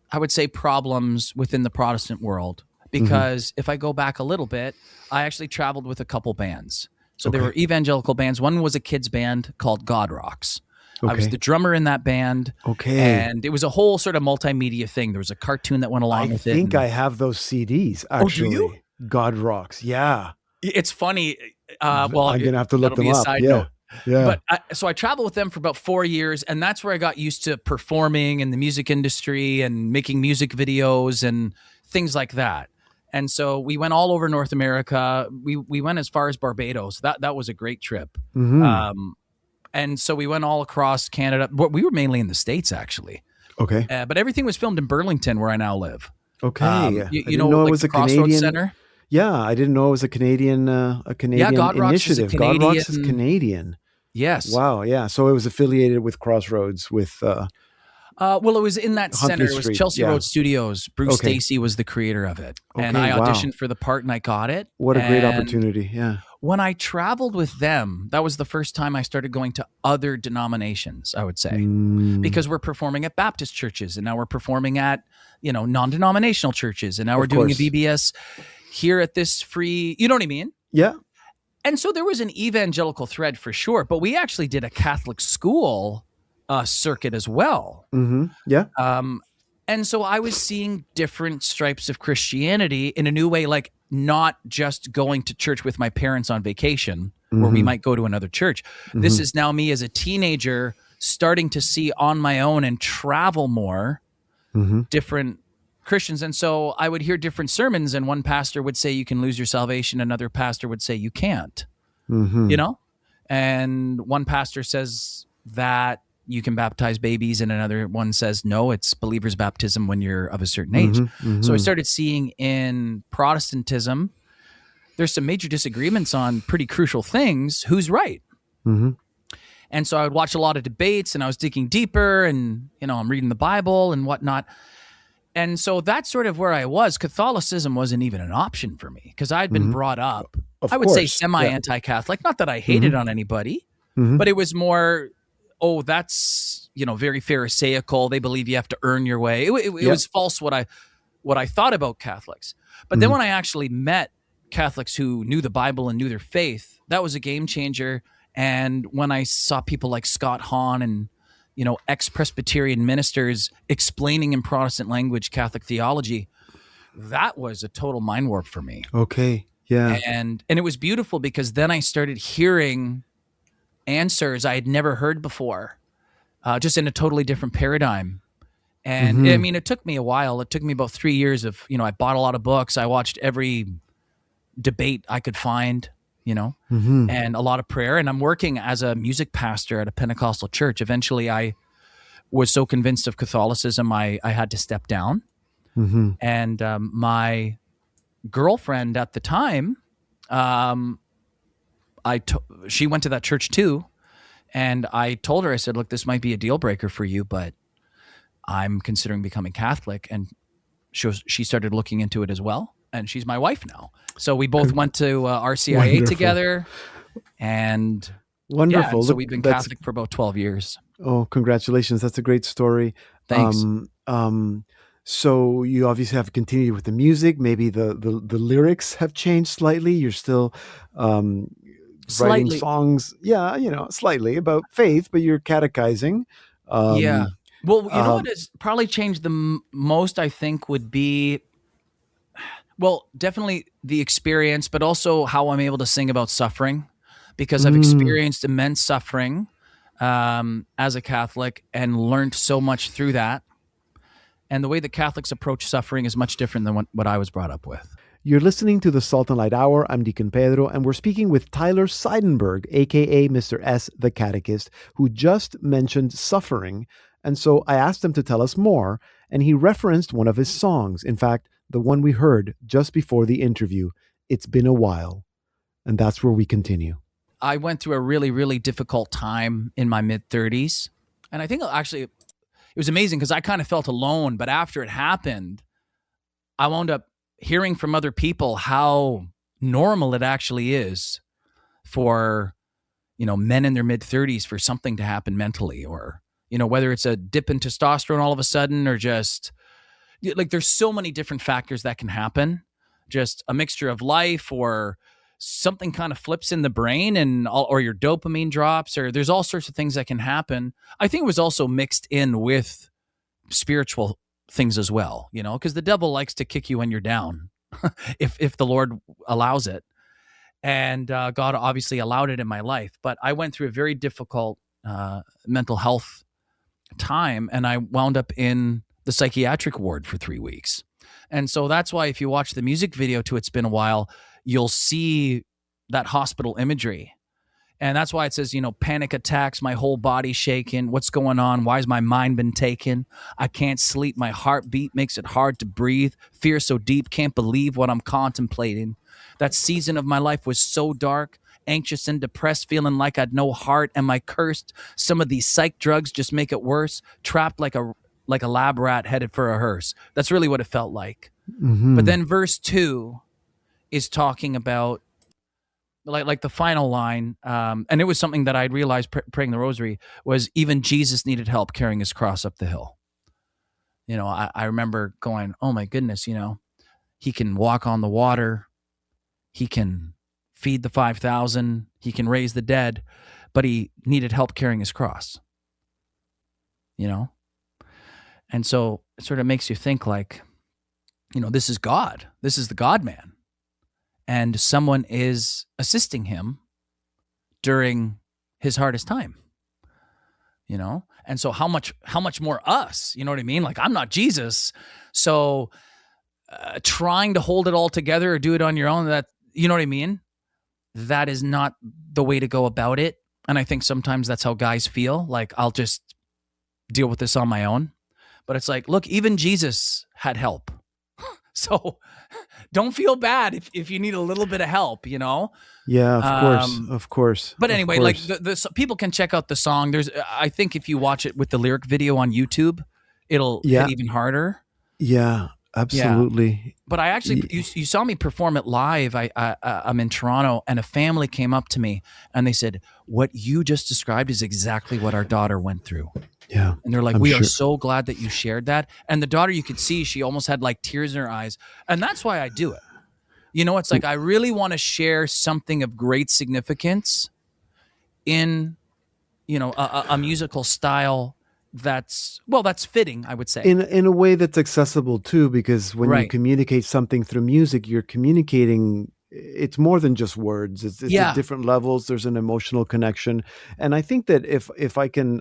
I would say, problems within the Protestant world. Because if I go back a little bit, I actually traveled with a couple bands. So there were evangelical bands. One was a kids band called God Rocks. I was the drummer in that band. Okay. And it was a whole sort of multimedia thing. There was a cartoon that went along with it. I think I have those CDs, actually. Oh, do you? God Rocks. Yeah. It's funny. I'm going to have to look them up. Note. Yeah. But so I traveled with them for about 4 years, and that's where I got used to performing in the music industry and making music videos and things like that. And so we went all over North America. We went as far as Barbados. That was a great trip. And so we went all across Canada. We were mainly in the States, actually. Okay. But everything was filmed in Burlington, where I now live. Okay. You know it was a Crossroads Canadian Center? Yeah, I didn't know it was a Canadian God Rocks initiative. God Rocks is Canadian. Yes. Wow. Yeah. So it was affiliated with Crossroads with. It was in that Huntley center. It was Street, Chelsea Road Studios. Bruce Stacy was the creator of it. And I auditioned for the part, and I got it. What a great opportunity. Yeah. When I traveled with them, that was the first time I started going to other denominations, I would say. Because we're performing at Baptist churches, and now we're performing at, non-denominational churches, and now we're doing a VBS here at this free, you know what I mean? Yeah. And so there was an evangelical thread for sure, but we actually did a Catholic school circuit as well. Yeah. And so I was seeing different stripes of Christianity in a new way, like not just going to church with my parents on vacation, where we might go to another church. This is now me as a teenager starting to see on my own and travel more different Christians. And so I would hear different sermons, and one pastor would say you can lose your salvation. Another pastor would say you can't, and one pastor says that you can baptize babies, and another one says, no, it's believer's baptism when you're of a certain age. So I started seeing in Protestantism, there's some major disagreements on pretty crucial things. Who's right? And so I would watch a lot of debates, and I was digging deeper, and, I'm reading the Bible and whatnot. And so that's sort of where I was. Catholicism wasn't even an option for me because I'd been brought up, I would say semi-anti-Catholic. Not that I hated on anybody, but it was more, that's, very Pharisaical. They believe you have to earn your way. It was false what I thought about Catholics. But then when I actually met Catholics who knew the Bible and knew their faith, that was a game changer. And when I saw people like Scott Hahn and, ex-Presbyterian ministers explaining in Protestant language Catholic theology, that was a total mind warp for me. Okay. Yeah. And it was beautiful because then I started hearing answers I had never heard before, just in a totally different paradigm. And I mean, it took me a while. It took me about 3 years of, I bought a lot of books. I watched every debate I could find, and a lot of prayer. And I'm working as a music pastor at a Pentecostal church. Eventually I was so convinced of Catholicism, I had to step down. And my girlfriend at the time, she went to that church too. And I told her, I said, look, this might be a deal breaker for you, but I'm considering becoming Catholic. And she started looking into it as well. And she's my wife now. So we both went to RCIA together. And wonderful. Yeah, so we've been Catholic for about 12 years. Oh, congratulations. That's a great story. Thanks. So you obviously have continued with the music. Maybe the lyrics have changed slightly. You're still writing Slightly. songs. Yeah, slightly about faith, but you're catechizing. Yeah. Well, you know um, what has probably changed the most, I think, would be, well, definitely the experience, but also how I'm able to sing about suffering, because I've experienced immense suffering as a Catholic and learned so much through that. And the way that Catholics approach suffering is much different than what I was brought up with. You're listening to the Salt and Light Hour. I'm Deacon Pedro, and we're speaking with Tyler Seidenberg, a.k.a. Mr. S, the Catechist, who just mentioned suffering. And so I asked him to tell us more, and he referenced one of his songs. In fact, the one we heard just before the interview, It's Been a While. And that's where we continue. I went through a really, really difficult time in my mid-30s. And I think actually it was amazing because I kind of felt alone. But after it happened, I wound up hearing from other people how normal it actually is for, men in their mid-30s for something to happen mentally, or, whether it's a dip in testosterone all of a sudden, or just like there's so many different factors that can happen. Just a mixture of life, or something kind of flips in the brain, or your dopamine drops, or there's all sorts of things that can happen. I think it was also mixed in with spiritual things as well, because the devil likes to kick you when you're down, if the Lord allows it. And God obviously allowed it in my life. But I went through a very difficult mental health time, and I wound up in the psychiatric ward for 3 weeks. And so that's why if you watch the music video to It's Been a While, you'll see that hospital imagery. And that's why it says, panic attacks, my whole body shaking. What's going on? Why has my mind been taken? I can't sleep. My heartbeat makes it hard to breathe. Fear so deep, can't believe what I'm contemplating. That season of my life was so dark, anxious and depressed, feeling like I'd no heart. Am I cursed? Some of these psych drugs just make it worse. Trapped like a lab rat headed for a hearse. That's really what it felt like. Mm-hmm. But then verse 2 is talking about like the final line, and it was something that I'd realized praying the rosary, was even Jesus needed help carrying his cross up the hill. I remember going, oh my goodness, he can walk on the water, he can feed the 5,000, he can raise the dead, but he needed help carrying his cross. And so it sort of makes you think like, this is God, this is the God-man. And someone is assisting him during his hardest time, And so how much more us, you know what I mean? Like, I'm not Jesus. So trying to hold it all together or do it on your own, that, you know what I mean? That is not the way to go about it. And I think sometimes that's how guys feel, like, I'll just deal with this on my own. But it's like, look, even Jesus had help. So don't feel bad if you need a little bit of help, Yeah, of course. But anyway, like the people can check out the song. I think if you watch it with the lyric video on YouTube, it'll hit even harder. Yeah, absolutely. Yeah. But I actually, you saw me perform it live. I'm in Toronto, and a family came up to me and they said, what you just described is exactly what our daughter went through. Yeah. And they're like, we are so glad that you shared that. And the daughter, you could see, she almost had like tears in her eyes. And that's why I do it. It's like, I really want to share something of great significance in, a musical style that's fitting, I would say. In a way that's accessible too, because when you communicate something through music, you're communicating, it's more than just words. It's at different levels. There's an emotional connection. And I think that if I can,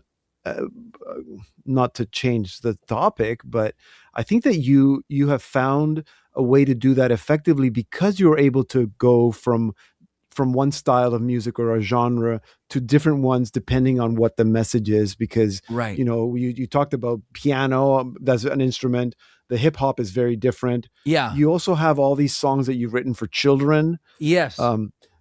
not to change the topic, but I think that you have found a way to do that effectively, because you're able to go from one style of music or a genre to different ones depending on what the message is. Because you talked about piano, that's an instrument. The hip hop is very different. Yeah. You also have all these songs that you've written for children. Yes.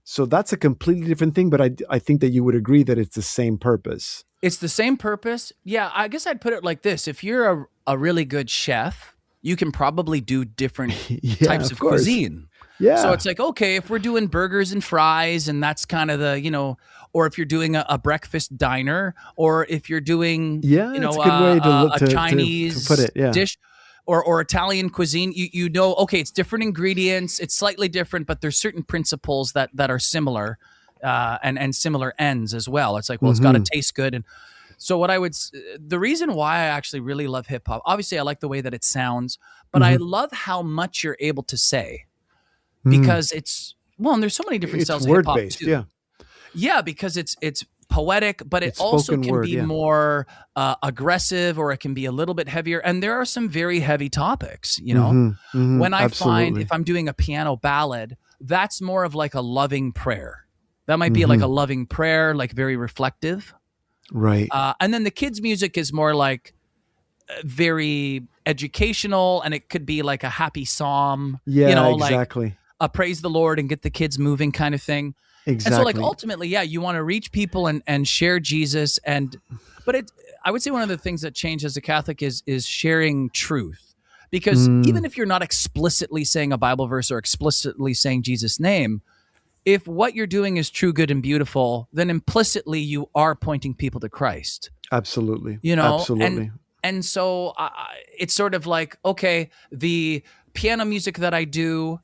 So that's a completely different thing, but I think that you would agree that it's the same purpose. It's the same purpose. Yeah, I guess I'd put it like this. If you're a really good chef, you can probably do different types of cuisine. Yeah. So it's like, okay, if we're doing burgers and fries, and that's kind of the, or if you're doing a breakfast diner, or if you're doing, it's a good way to Chinese to put it, dish, or Italian cuisine, you know, okay, it's different ingredients, it's slightly different, but there's certain principles that are similar, and similar ends as well. It's like, well, it's got to taste good. And so the reason why I actually really love hip hop, obviously I like the way that it sounds, but I love how much you're able to say, because and there's so many different styles of hip hop word-based, too. Yeah, because it's poetic, but it also can be more aggressive, or it can be a little bit heavier. And there are some very heavy topics, you know. When I find if I'm doing a piano ballad, that's more of like a loving prayer. That might be like a loving prayer, like very reflective. Right. And then the kids' music is more like very educational, and it could be like a happy psalm. Yeah, you know, exactly. Like a praise the Lord and get the kids moving kind of thing. Exactly. And so, like, ultimately, yeah, you want to reach people and share Jesus. But I would say one of the things that changed as a Catholic is sharing truth. Because even if you're not explicitly saying a Bible verse or explicitly saying Jesus' name, if what you're doing is true, good, and beautiful, then implicitly you are pointing people to Christ. Absolutely. You know? Absolutely. And so it's sort of like, okay, the piano music that I do,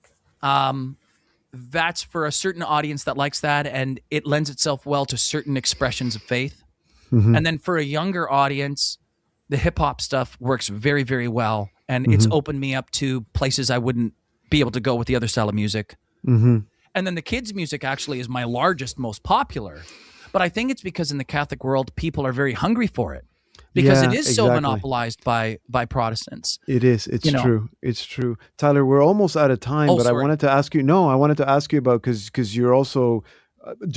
that's for a certain audience that likes that, and it lends itself well to certain expressions of faith. And then for a younger audience, the hip hop stuff works very, very well, and it's opened me up to places I wouldn't be able to go with the other style of music. And then the kids' music actually is my largest, most popular, but I think it's because in the Catholic world, people are very hungry for it. Because it is so monopolized by Protestants. It is. It's true. It's true. Tyler, we're almost out of time, but sorry. I wanted to ask you. No, I wanted to ask you about because you're also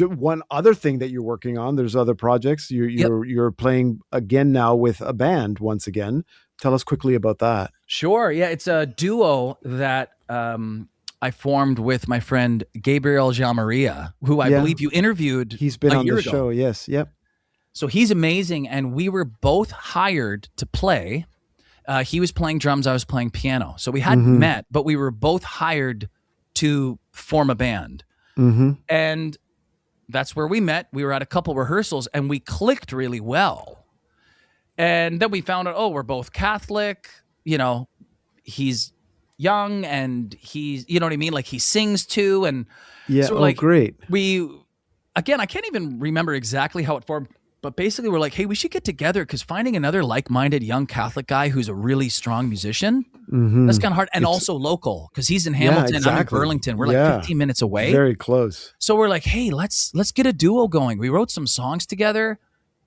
one other thing that you're working on. There's other projects. You're playing again now with a band once again. Tell us quickly about that. Sure. Yeah, it's a duo that I formed with my friend Gabriel Jean-Maria, who I believe you interviewed. He's been on the ago. show. Yes. Yep. So he's amazing, and we were both hired to play. He was playing drums, I was playing piano. So we hadn't met, but we were both hired to form a band. And that's where we met. We were at a couple rehearsals, and we clicked really well. And then we found out, we're both Catholic. You know, he's young, and he's, you know what I mean? Like, he sings too. And so great. I can't even remember exactly how it formed. But basically, we're like, hey, we should get together, because finding another like-minded young Catholic guy who's a really strong musician, that's kind of hard. And also local, because he's in Hamilton, I'm in Burlington. We're like 15 minutes away. Very close. So we're like, hey, let's get a duo going. We wrote some songs together,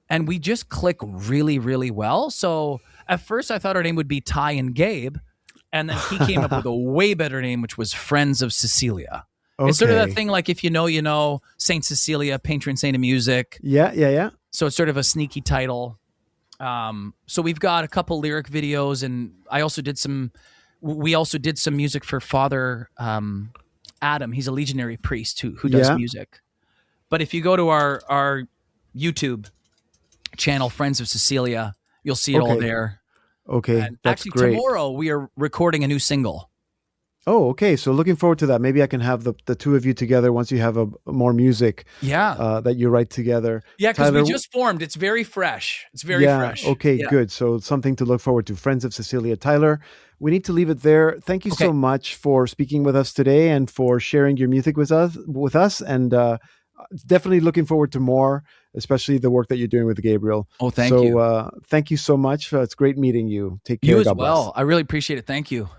and we just click really, really well. So at first, I thought our name would be Ty and Gabe. And then he came up with a way better name, which was Friends of Cecilia. Okay. It's sort of that thing like, if you know, Saint Cecilia, patron saint of music. Yeah. So it's sort of a sneaky title. So we've got a couple lyric videos, and we also did some music for Father Adam. He's a legionary priest who does music. But if you go to our YouTube channel, Friends of Cecilia, you'll see it all there. Okay, and that's actually, great. Tomorrow we are recording a new single. Oh, okay. So looking forward to that. Maybe I can have the two of you together once you have more music that you write together. Yeah, because we just formed. It's very fresh. It's very fresh. Okay, good. So something to look forward to. Friends of Cecilia. Tyler, we need to leave it there. Thank you so much for speaking with us today and for sharing your music with us. And definitely looking forward to more, especially the work that you're doing with Gabriel. Oh, thank you. So thank you so much. It's great meeting you. Take care. You as God well. bless. I really appreciate it. Thank you.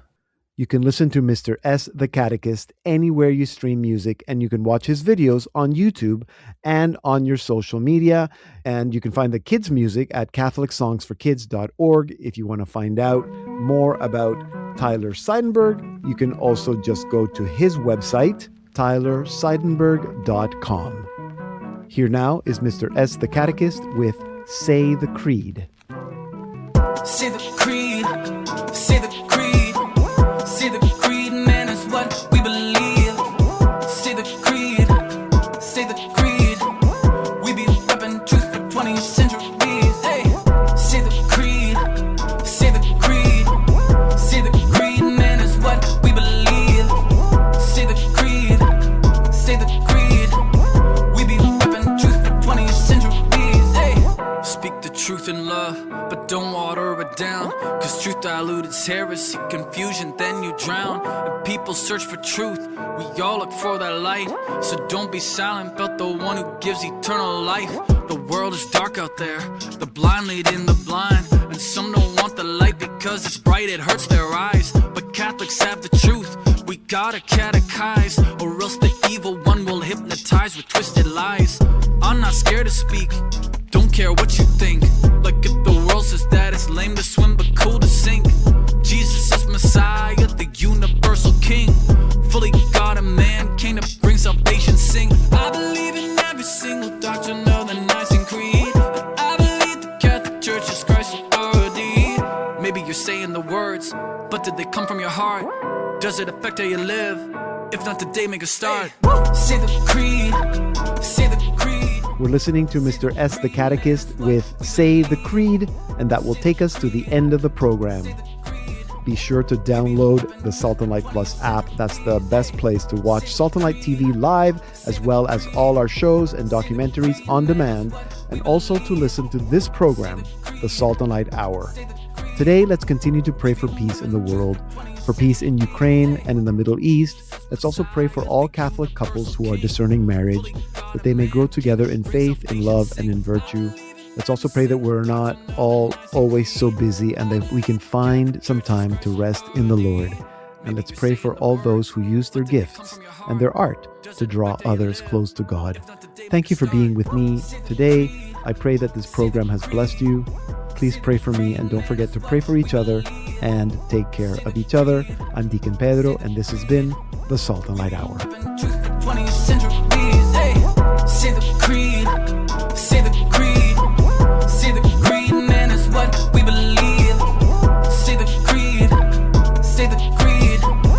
You can listen to Mr. S. the Catechist anywhere you stream music, and you can watch his videos on YouTube and on your social media. And you can find the kids' music at CatholicSongsForKids.org. If you want to find out more about Tyler Seidenberg, you can also just go to his website, TylerSeidenberg.com. Here now is Mr. S. the Catechist with Say the Creed. Say the creed, say the creed, say the creed, man, is what we believe. Say the creed, say the creed, we be repping truth for 20 centuries. Hey, say the creed, say the creed, say the creed, man, is what we believe. Say the creed, say the creed, we be repping truth for 20 centuries. Hey, speak the truth in love, but don't water it down. Truth dilute its heresy, confusion, then you drown. And people search for truth, we all look for that light. So don't be silent about the one who gives eternal life. The world is dark out there, the blind leading the blind. And some don't want the light because it's bright, it hurts their eyes. But Catholics have the truth, we gotta catechize, or else the evil one will hypnotize with twisted lies. I'm not scared to speak, don't care what you think. Like if the world says that it's lame to swim but cool to sink. Jesus is Messiah, the universal King. Fully God and man, came to bring salvation, sing. I believe in every single doctrine of the Nicene Creed. I believe the Catholic Church is Christ's authority. Maybe you're saying the words, but did they come from your heart? Does it affect how you live? If not today, make a start. Say the creed, say the creed. We're listening to Mr. S. the Catechist with Say the Creed, and that will take us to the end of the program. Be sure to download the Salt and Light Plus app. That's the best place to watch Salt and Light TV live, as well as all our shows and documentaries on demand, and also to listen to this program, the Salt and Light Hour. Today, let's continue to pray for peace in the world, for peace in Ukraine and in the Middle East. Let's also pray for all Catholic couples who are discerning marriage, that they may grow together in faith, in love, and in virtue. Let's also pray that we're not all always so busy and that we can find some time to rest in the Lord. And let's pray for all those who use their gifts and their art to draw others close to God. Thank you for being with me today. I pray that this program has blessed you. Please pray for me, and don't forget to pray for each other and take care of each other. I'm Deacon Pedro, and this has been the Salt and Light Hour. 20th centuries, hey. Say the creed, say the creed, say the creed, man, is what we believe. Say the creed, say the creed.